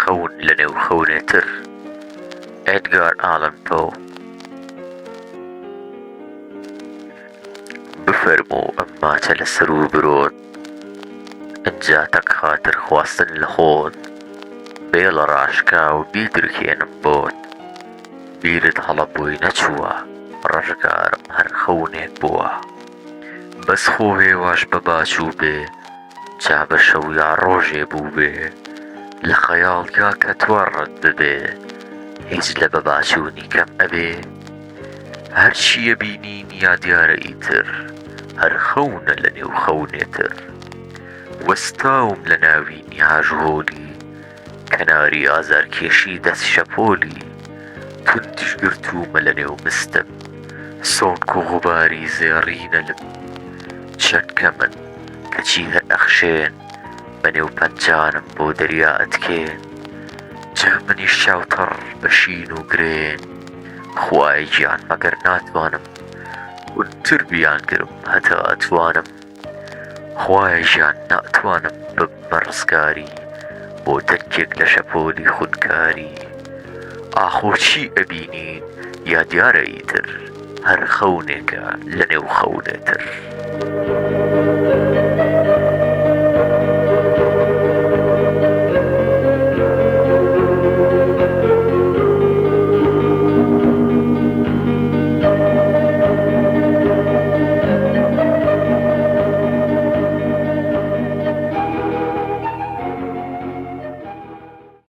خەون لە نێو خەونێتر. ئێدگار ئالەن پۆ. بفەرموو ئەم ماچە لەسەر و برۆت، ئەنجا تەک خاتر خواستن لە خۆت، بێڵە ڕاشکا و بیترکێنم بۆت. بیرت هەڵەبووی نەچووە، ڕەشگارم هەر خەونێک بووە. بەس خۆ هێواش بە باچوو بێ، جا بە شەو یا ڕۆژێ بوو بێ، لە خەیاڵیا کە توەڕت ببێ، هیچ لە بە باچوونی کەم ئەبێ. هەرچیە بینین یا دیارە ئیتر، هەر خەونە لە نێو خەونێتر. وەستاوم لە ناوی نیاژۆلی، کەناری ئازارکێشی دەست شەپۆلی. توندیش گرتوومە لە نێو مستم، سۆنک و غوباری زێڕینە لم. چەندکە من کەچی هەر ئەخشێن، بەنێو پەنجانم بۆ دەریا ئەتکێن. جا منیش چاوتەڕ بە شین و گرێن، خوای گیان مەگەر ناتوانم ونتر بیانگرم هەتا ئەتوانم. خوای ژیان ناتوانم بم بە ڕزگاری، بۆ دەنگێک لە شەپۆلی خودکاری. ئاخۆ چی ئەبینین یا دیارە ئیتر، هەر خەونێکە لە نێو خەونێتر.